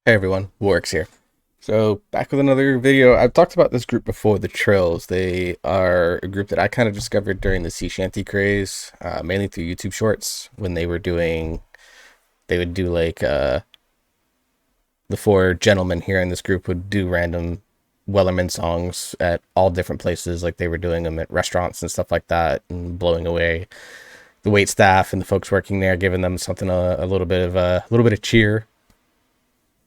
Hey everyone, Warwick's here. So back with another video. I've talked about this group before, the Trills. They are a group that I kind of discovered during the sea shanty craze, mainly through YouTube Shorts when they would do like the four gentlemen here in this group would do random Wellerman songs at all different places, like they were doing them at restaurants and stuff like that, and blowing away the wait staff and the folks working there, giving them something a little bit of cheer,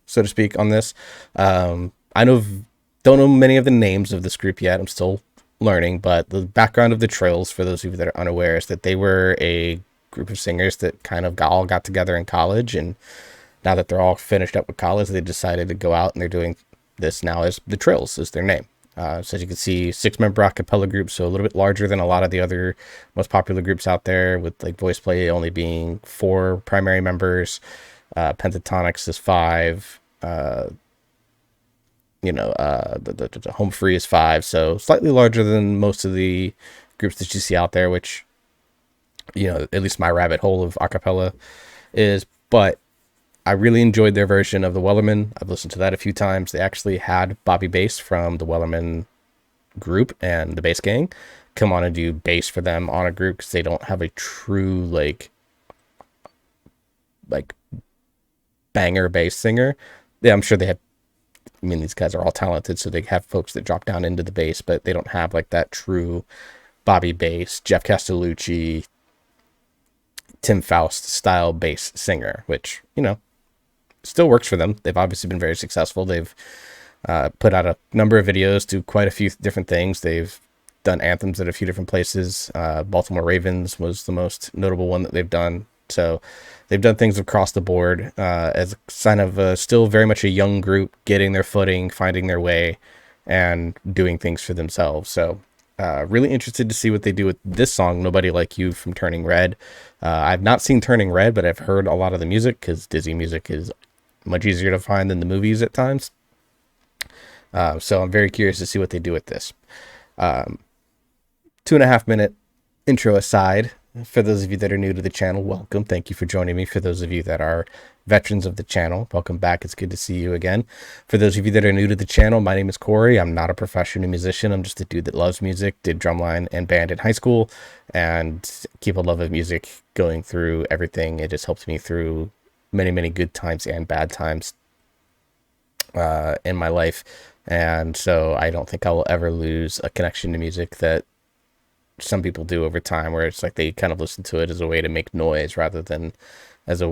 so to speak, on this. I don't know many of the names of this group yet. I'm still learning, but the background of the Trills, for those of you that are unaware, is that they were a group of singers that kind of all got together in college, and now that they're all finished up with college, they decided to go out and they're doing this now as the Trills is their name. So as you can see, 6-member a cappella group, so a little bit larger than a lot of the other most popular groups out there, with like voice play only being 4 primary members. Pentatonics is 5. The home free is 5, so slightly larger than most of the groups that you see out there, which, at least my rabbit hole of acapella is. But I really enjoyed their version of the Wellerman. I've listened to that a few times. They actually had Bobby Bass from the Wellerman group and the Bass Gang come on and do bass for them on a group, because they don't have a true like banger bass singer. Yeah, I'm sure they have. I mean, these guys are all talented, so they have folks that drop down into the bass, but they don't have like that true Bobby Bass, Jeff Castellucci, Tim Faust style bass singer, which, still works for them. They've obviously been very successful. They've put out a number of videos, do quite a few different things. They've done anthems at a few different places. Baltimore Ravens was the most notable one that they've done. So they've done things across the board, as a sign of still very much a young group, getting their footing, finding their way, and doing things for themselves. So really interested to see what they do with this song, Nobody Like You, from Turning Red. I've not seen Turning Red, but I've heard a lot of the music, because Disney music is much easier to find than the movies at times. So I'm very curious to see what they do with this. 2.5 minute intro aside, for those of you that are new to the channel, welcome. Thank you for joining me. For those of you that are veterans of the channel, welcome back. It's good to see you again. For those of you that are new to the channel, my name is Corey. I'm not a professional musician. I'm just a dude that loves music, did drumline and band in high school, and keep a love of music going through everything. It just helped me through many, many good times and bad times in my life. And so I don't think I will ever lose a connection to music that some people do over time, where it's like they kind of listen to it as a way to make noise rather than as a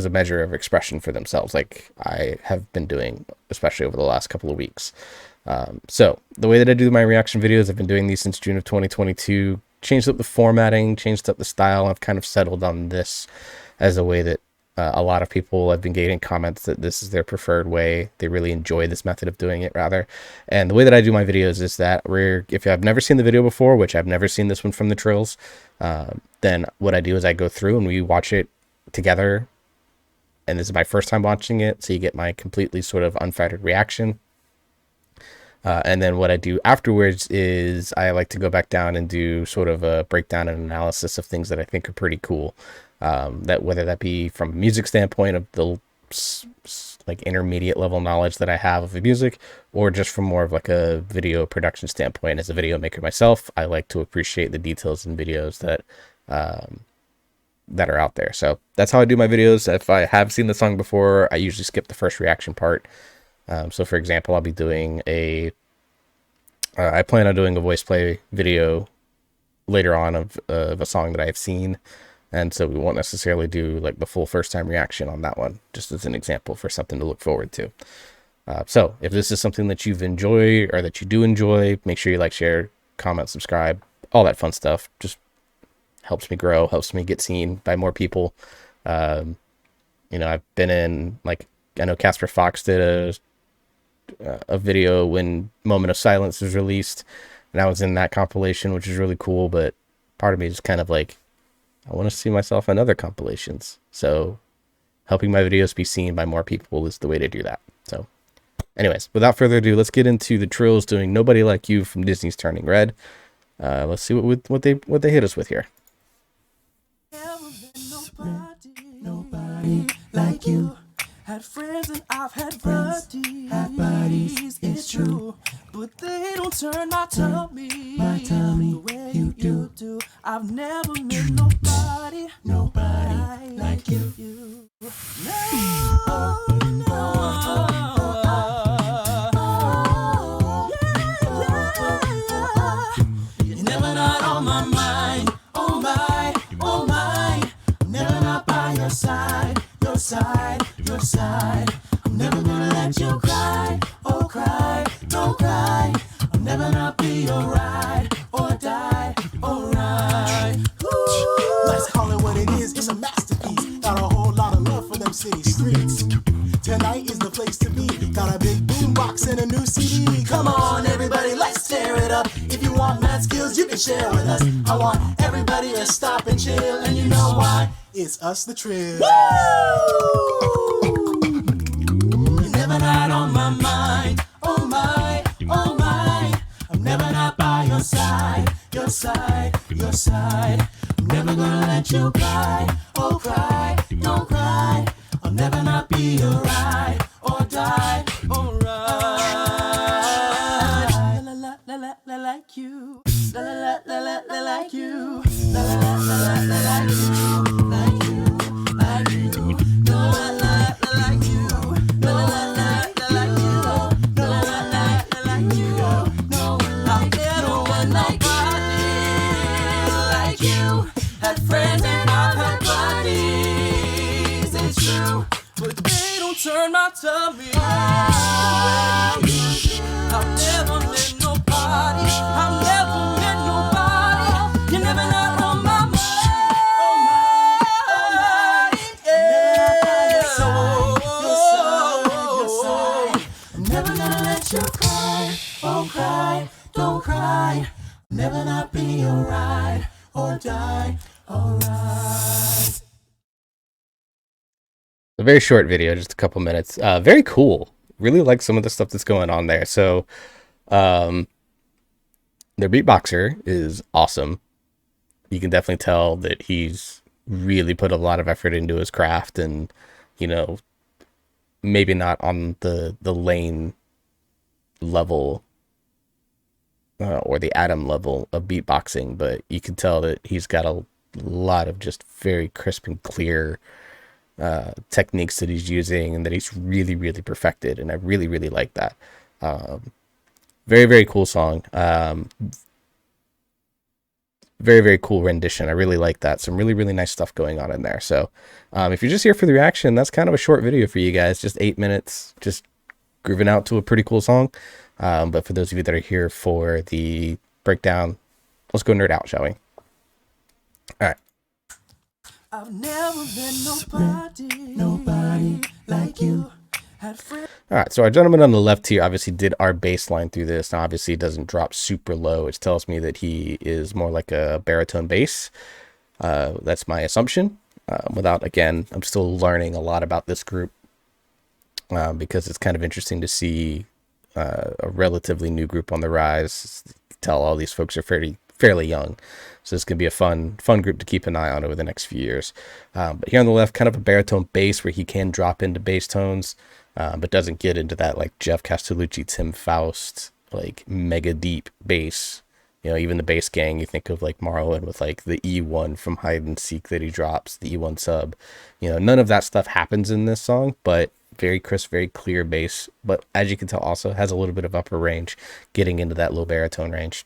measure of expression for themselves, like I have been doing, especially over the last couple of weeks. So the way that I do my reaction videos, I've been doing these since June of 2022, changed up the formatting, changed up the style. I've kind of settled on this as a way that a lot of people have been getting comments that this is their preferred way. They really enjoy this method of doing it, rather. And the way that I do my videos is that if I've never seen the video before, which I've never seen this one from the Trills, then what I do is I go through and we watch it together. And this is my first time watching it, so you get my completely sort of unfettered reaction. And then what I do afterwards is I like to go back down and do sort of a breakdown and analysis of things that I think are pretty cool. That whether that be from a music standpoint of the like intermediate level knowledge that I have of the music, or just from more of like a video production standpoint. As a video maker myself, I like to appreciate the details in videos that are out there. So that's how I do my videos. If I have seen the song before, I usually skip the first reaction part. So for example, I'll be doing I plan on doing a voice play video later on of a song that I've seen. And so we won't necessarily do like the full first time reaction on that one, just as an example for something to look forward to. So if this is something that you've enjoyed or that you do enjoy, make sure you like, share, comment, subscribe, all that fun stuff. Just helps me grow, helps me get seen by more people. I've been in, like, I know Casper Fox did a video when Moment of Silence was released, and I was in that compilation, which is really cool. But part of me is kind of like, I want to see myself in other compilations. So helping my videos be seen by more people is the way to do that. So anyways, without further ado, let's get into the Trills doing Nobody Like You from Disney's Turning Red. Let's see what they hit us with here. Nobody like you. Had friends and I've had buddies, it's true. But they don't turn my tummy the way you do. I've never met nobody like you. No, no. You're never not on my mind. Oh my, oh my. I'm never not by your side, your side, your side. I'm never gonna let you cry, oh cry, don't cry. I'll never not be your ride or die, alright. Let's call it what it is, it's a masterpiece. Got a whole lot of love for them city streets. Tonight is the place to be. Got a big boombox and a new CD. Come on, everybody, let's tear it up. If you want mad skills, you can share with us. I want everybody to stop and chill, and you know why? It's us, the Trills. You're never not on my mind. Oh my, oh my. I'm never not by your side, your side, your side. I'm never gonna let you cry, oh cry, don't cry. I'll never not be your ride or die, alright. La la la la la like you, la la la la la like you, la la la la la like you, like you, like you, la la la la like you, la la la la like you, la la la la like you. No, I've never met nobody like you. Had friends and I've had buddies, it's true. But they don't turn my tummy. I've never met nobody. I've never met nobody. You're never not on my mind. I'm never gonna let you cry. Oh, cry, don't cry. Never not be your ride or die. Alright. A very short video, just a couple minutes. Very cool. Really like some of the stuff that's going on there. So, their beatboxer is awesome. You can definitely tell that he's really put a lot of effort into his craft, and you know, maybe not on the lane level or the atom level of beatboxing, but you can tell that he's got a lot of just very crisp and clear techniques that he's using, and that he's really, really perfected. And I really, really like that. Very, very cool song. Very, very cool rendition. I really like that. Some really, really nice stuff going on in there. So if you're just here for the reaction, that's kind of a short video for you guys. Just 8 minutes, just grooving out to a pretty cool song. But for those of you that are here for the breakdown, let's go nerd out, shall we? All right. I've never met nobody like you. All right, so our gentleman on the left here obviously did our bass line through this. Now, obviously, it doesn't drop super low, which tells me that he is more like a baritone bass. That's my assumption. Again, I'm still learning a lot about this group because it's kind of interesting to see a relatively new group on the rise. You can tell all these folks are fairly young. So this can be a fun group to keep an eye on over the next few years. But here on the left, kind of a baritone bass where he can drop into bass tones, but doesn't get into that like Jeff Castellucci, Tim Faust, like mega deep bass. You know, even the bass gang, you think of like Marlon with like the E1 from Hide and Seek that he drops, the E1 sub. You know, none of that stuff happens in this song, but very crisp, very clear bass. But as you can tell, also has a little bit of upper range, getting into that low baritone range.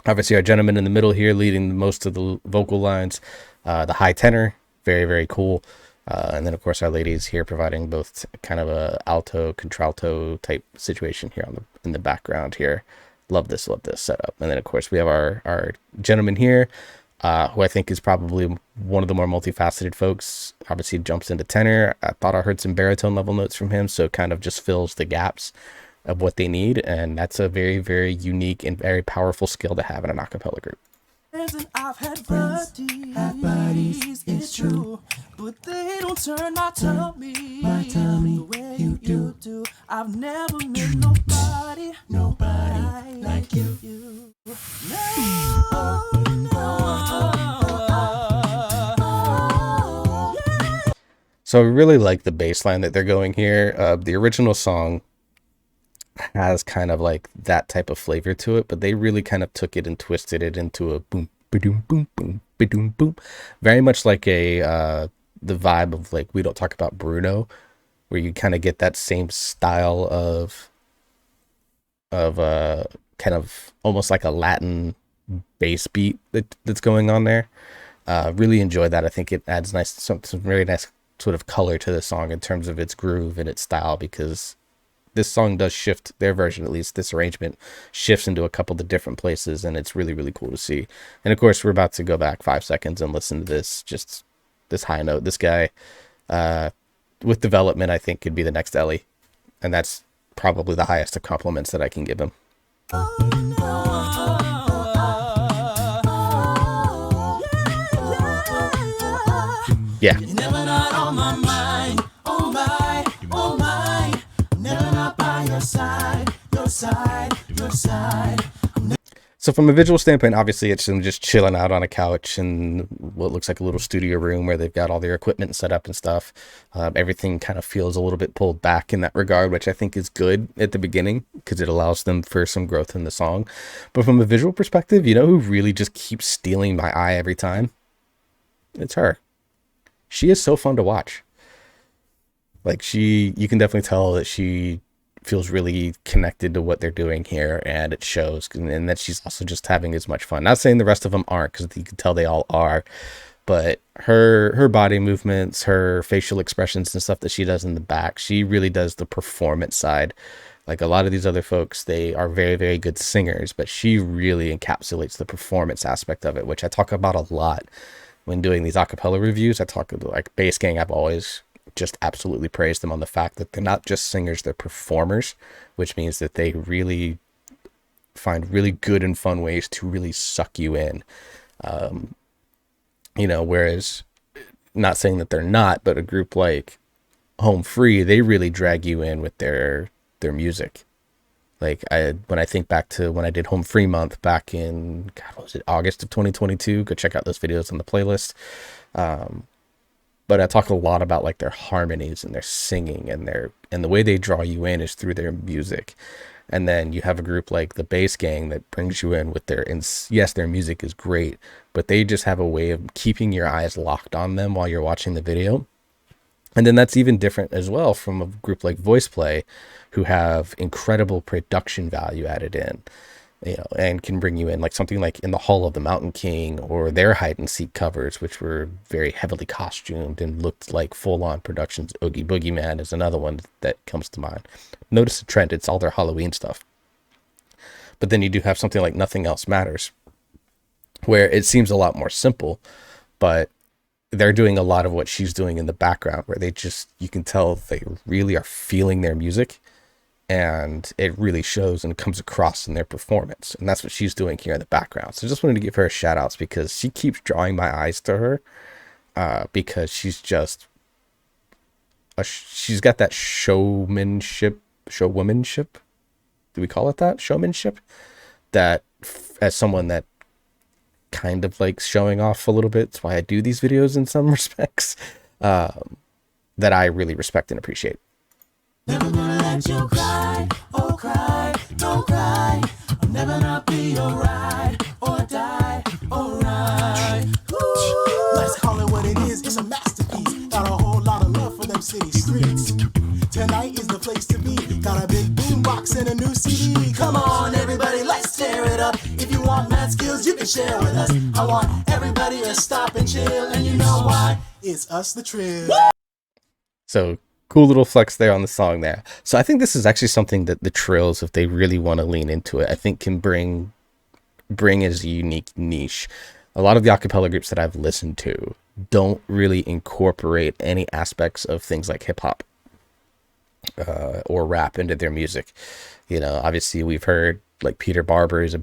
Obviously, our gentleman in the middle here leading most of the vocal lines, the high tenor, very, very cool. And then, of course, our ladies here providing both kind of a alto, contralto type situation here in the background here. Love this setup. And then, of course, we have our gentleman here, who I think is probably one of the more multifaceted folks. Obviously, jumps into tenor. I thought I heard some baritone level notes from him, so it kind of just fills the gaps of what they need, and that's a very, very unique and very powerful skill to have in an a cappella group. And I've had buddies, it's true, but they don't turn my tummy the way you do. I've never met nobody like you. No, no. So I really like the bass line that they're going here. The original song has kind of like that type of flavor to it, but they really kind of took it and twisted it into a boom, ba-doom, boom, boom, ba-doom, boom. Very much like a the vibe of like We Don't Talk About Bruno, where you kind of get that same style of kind of almost like a Latin bass beat that's going on there. Really enjoy that. I think it adds some very nice sort of color to the song in terms of its groove and its style, because this song does shift, their version at least, this arrangement shifts into a couple of different places, and it's really, really cool to see. And of course, we're about to go back 5 seconds and listen to this, just this high note. This guy, uh, with development, I think could be the next Ellie. And that's probably the highest of compliments that I can give him. Yeah. You're never not on my mind. Oh my, oh my. I'm never not by your side, your side, your side. So from a visual standpoint, obviously it's them just chilling out on a couch in what looks like a little studio room where they've got all their equipment set up and stuff. Everything kind of feels a little bit pulled back in that regard, which I think is good at the beginning because it allows them for some growth in the song. But from a visual perspective, you know who really just keeps stealing my eye every time? It's her. She is so fun to watch. Like you can definitely tell that she feels really connected to what they're doing here, and it shows, and that she's also just having as much fun. Not saying the rest of them aren't, because you can tell they all are, but her body movements, her facial expressions and stuff that she does in the back, she really does the performance side. Like a lot of these other folks, they are very, very good singers, but she really encapsulates the performance aspect of it, which I talk about a lot when doing these acapella reviews. I talk about like Bass Gang. I've always just absolutely praised them on the fact that they're not just singers, they're performers, which means that they really find really good and fun ways to really suck you in. Whereas, not saying that they're not, but a group like Home Free, they really drag you in with their music. Like when I think back to when I did Home Free Month back in, God, what was it, August of 2022? Go check out those videos on the playlist. But I talk a lot about like their harmonies and their singing and the way they draw you in is through their music. And then you have a group like the Bass Gang that brings you in with yes, their music is great, but they just have a way of keeping your eyes locked on them while you're watching the video. And then that's even different as well from a group like Voice Play, who have incredible production value added in, and can bring you in like something like In the Hall of the Mountain King, or their hide and seek covers, which were very heavily costumed and looked like full-on productions. Oogie Boogie Man is another one that comes to mind. Notice the trend, it's all their Halloween stuff. But then you do have something like Nothing Else Matters, where it seems a lot more simple, but they're doing a lot of what she's doing in the background, where you can tell they really are feeling their music, and it really shows and comes across in their performance. And that's what she's doing here in the background. So I just wanted to give her a shout outs, because she keeps drawing my eyes to her, because she's just, she's got that showwomanship. Do we call it that? Showmanship? That as someone that kind of likes showing off a little bit, it's why I do these videos in some respects, that I really respect and appreciate. Never gonna let you cry, oh cry, don't cry. I'll never not be your ride or die, alright. Let's call it what it is, it's a masterpiece. Got a whole lot of love for them city streets. Tonight is the place to be. Got a big boombox and a new CD. Come on, everybody, let's tear it up. If you want mad skills, you can share with us. I want everybody to stop and chill, and you know why? It's us, the Trills. So cool little flex there on the song there. So I think this is actually something that the Trills, if they really want to lean into it, I think can bring as a unique niche. A lot of the acapella groups that I've listened to don't really incorporate any aspects of things like hip hop or rap into their music. Obviously we've heard like Peter Barber is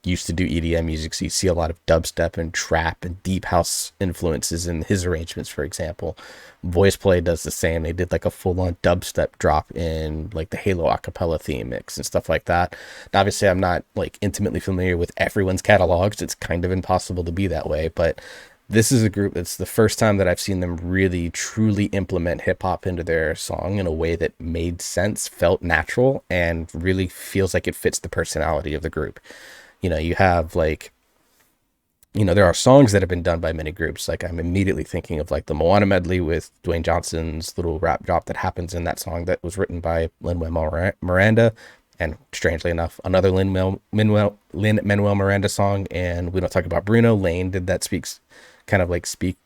used to do EDM music, so you see a lot of dubstep and trap and deep house influences in his arrangements, for example. Voice Play does the same. They did like a full-on dubstep drop in like the Halo acapella theme mix and stuff like that. Now, obviously I'm not like intimately familiar with everyone's catalogs. It's kind of impossible to be that way, but This is a group that's the first time that I've seen them really truly implement hip hop into their song in a way that made sense, felt natural, and really feels like it fits the personality of the group. You have like, there are songs that have been done by many groups. Like I'm immediately thinking of like the Moana medley with Dwayne Johnson's little rap drop that happens in that song that was written by Lin-Manuel Miranda. And strangely enough, another Lin-Manuel Miranda song. And we don't talk about Bruno. Lane did that speaks kind of like speak.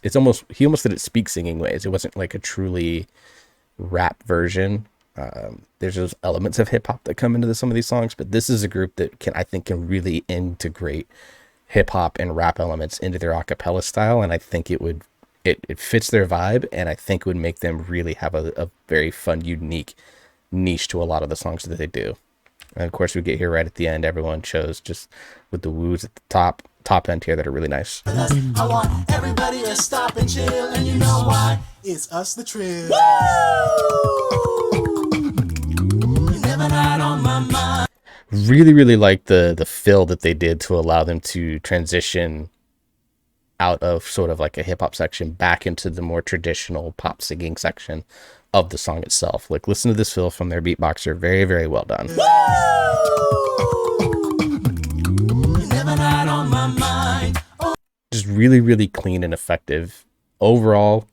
He almost did it speak singing ways. It wasn't like a truly rap version. There's those elements of hip hop that come into some of these songs, but this is a group that I think can really integrate hip hop and rap elements into their acapella style, and I think it fits their vibe, and I think would make them really have a very fun, unique niche to a lot of the songs that they do. And of course, we get here right at the end. Everyone shows just with the woos at the top end here that are really nice. I want everybody to stop and chill, and you know why? It's us, the Trills. You're never not on my mind. Really, really like the fill that they did to allow them to transition out of sort of like a hip hop section back into the more traditional pop singing section of the song itself. Like, listen to this fill from their beatboxer. Very, very well done. You're never not on my mind. Just really, really clean and effective. Overall,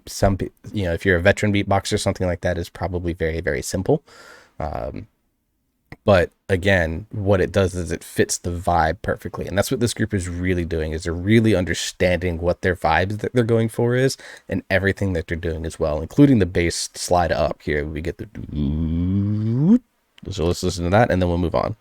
if you're a veteran beatboxer, something like that is probably very, very simple. But again, what it does is it fits the vibe perfectly. And that's what this group is really doing, is they're really understanding what their vibes that they're going for is, and everything that they're doing as well, including the bass slide up here. We get the... So let's listen to that, and then we'll move on.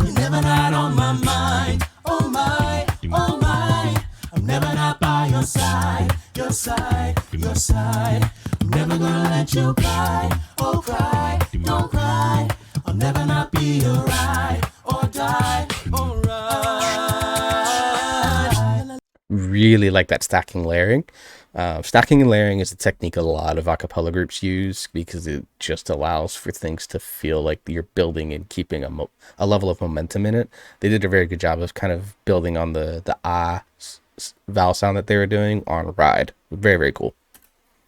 You're never not on my mind. Oh my, oh my. I'm never not by your side, your side, your side. I'm never gonna let you cry, oh cry, don't cry. I'll never not be your ride or die, alright. Really like that stacking layering. Stacking and layering is a technique a lot of acapella groups use because it just allows for things to feel like you're building and keeping a level of momentum in it. They did a very good job of kind of building on the vowel sound that they were doing on ride. Very, very cool.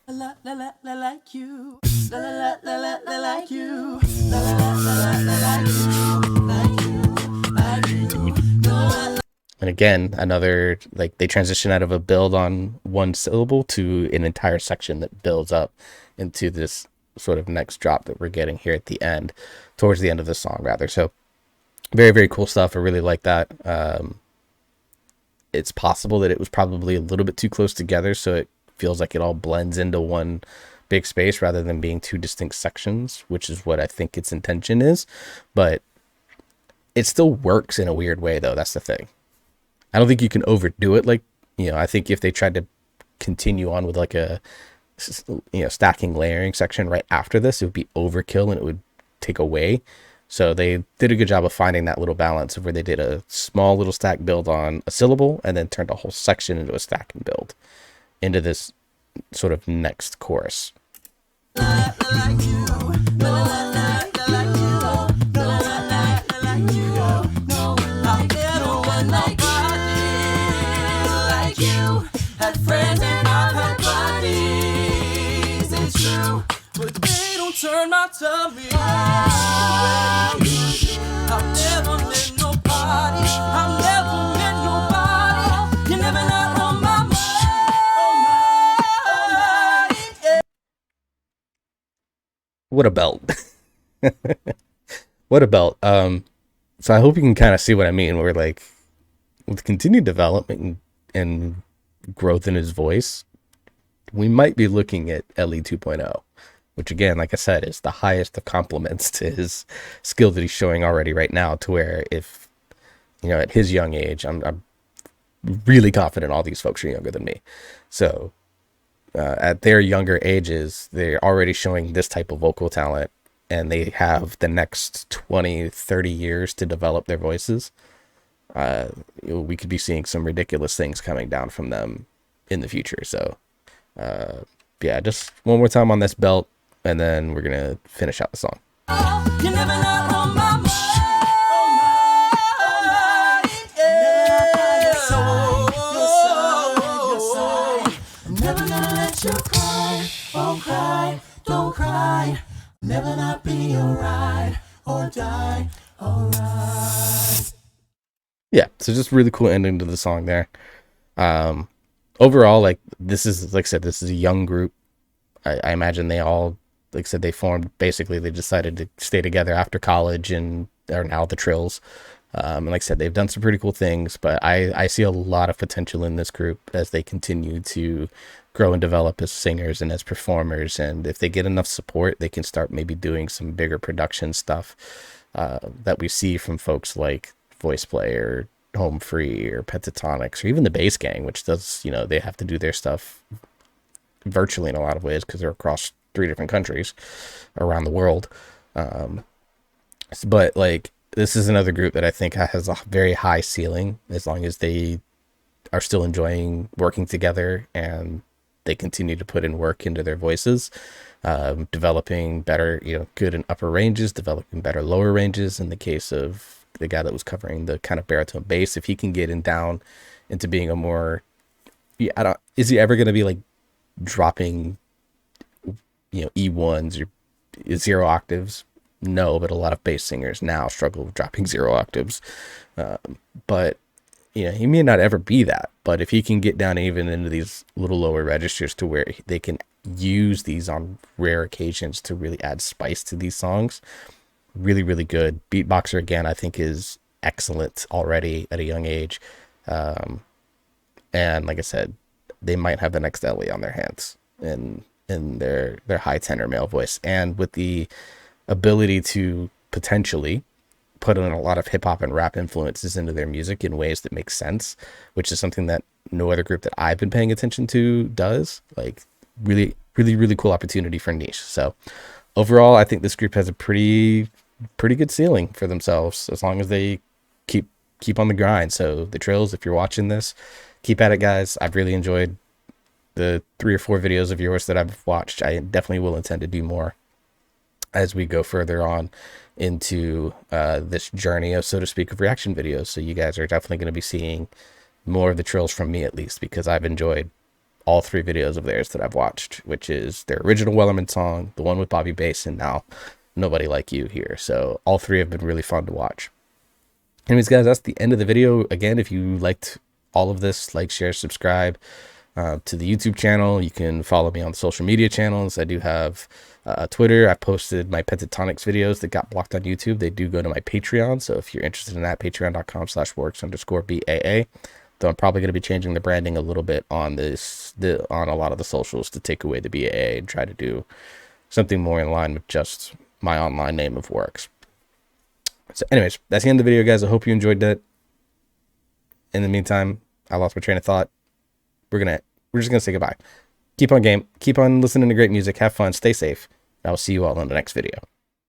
La la la la like you. La la la la la like you. La la la la la like you. Like you. Like you. No. And again, another, like, they transition out of a build on one syllable to an entire section that builds up into this sort of next drop that we're getting here at the end, towards the end of the song rather. So very, very cool stuff. I really like that. It's possible that it was probably a little bit too close together, so it feels like it all blends into one big space rather than being two distinct sections, which is what I think its intention is. But it still works in a weird way, though. That's the thing. I don't think you can overdo it. Like, I think if they tried to continue on with like a, stacking layering section right after this, it would be overkill and it would take away. So they did a good job of finding that little balance of where they did a small little stack build on a syllable and then turned a whole section into a stack and build into this sort of next chorus. Turn my tummy. I've never met nobody. I've never met nobody. You never not on my mind. What a belt. What a belt. So I hope you can kind of see what I mean. We're like, with continued development and growth in his voice, we might be looking at LE 2.0. Which again, like I said, is the highest of compliments to his skill that he's showing already right now, to where if, at his young age, I'm really confident all these folks are younger than me. So at their younger ages, they're already showing this type of vocal talent, and they have the next 20, 30 years to develop their voices. We could be seeing some ridiculous things coming down from them in the future. So yeah, just one more time on this belt, and then we're going to finish out the song. You never not on my mind. die. Alright. Yeah, so just really cool ending to the song there. Um, Overall, like this is, like I said, this is a young group. I imagine they all, like I said, they formed, basically they decided to stay together after college and are now the Trills. And like I said, they've done some pretty cool things, but I see a lot of potential in this group as they continue to grow and develop as singers and as performers. And if they get enough support, they can start maybe doing some bigger production stuff that we see from folks like Voice Play or Home Free or Pentatonics or even the Bass Gang, which does, they have to do their stuff virtually in a lot of ways because they're across 3 different countries around the world. But like, this is another group that I think has a very high ceiling as long as they are still enjoying working together and they continue to put in work into their voices, developing better, good and upper ranges, developing better lower ranges. In the case of the guy that was covering the kind of baritone bass, if he can get in down into being a more, is he ever going to be like dropping, E1s or 0 octaves? No, but a lot of bass singers now struggle with dropping 0 octaves. But he may not ever be that, but if he can get down even into these little lower registers to where they can use these on rare occasions to really add spice to these songs, really, really good. Beatboxer, again, I think is excellent already at a young age. And like I said, they might have the next Ellie on their hands in their high tenor male voice, and with the ability to potentially put in a lot of hip hop and rap influences into their music in ways that make sense, which is something that no other group that I've been paying attention to does. Like, really, really, really cool opportunity for niche. So overall, I think this group has a pretty good ceiling for themselves as long as they keep on the grind. So the Trills, if you're watching this, keep at it, guys. I've really enjoyed the 3 or 4 videos of yours that I've watched. I definitely will intend to do more as we go further on into this journey of, so to speak, of reaction videos. So you guys are definitely going to be seeing more of the Trills from me, at least, because I've enjoyed all 3 videos of theirs that I've watched, which is their original Wellerman song, the one with Bobby Bass, and now Nobody Like You here. So all 3 have been really fun to watch. Anyways, guys, that's the end of the video. Again, if you liked all of this, like, share, subscribe to the YouTube channel. You can follow me on the social media channels. I do have Twitter. I posted my Pentatonics videos that got blocked on YouTube. They do go to my Patreon. So if you're interested in that, patreon.com/works_BAA. Though I'm probably going to be changing the branding a little bit on on a lot of the socials to take away the BAA and try to do something more in line with just my online name of Works. So anyways, that's the end of the video, guys. I hope you enjoyed that. In the meantime, I lost my train of thought. We're just gonna say goodbye. Keep on game. Keep on listening to great music. Have fun. Stay safe. And I will see you all in the next video.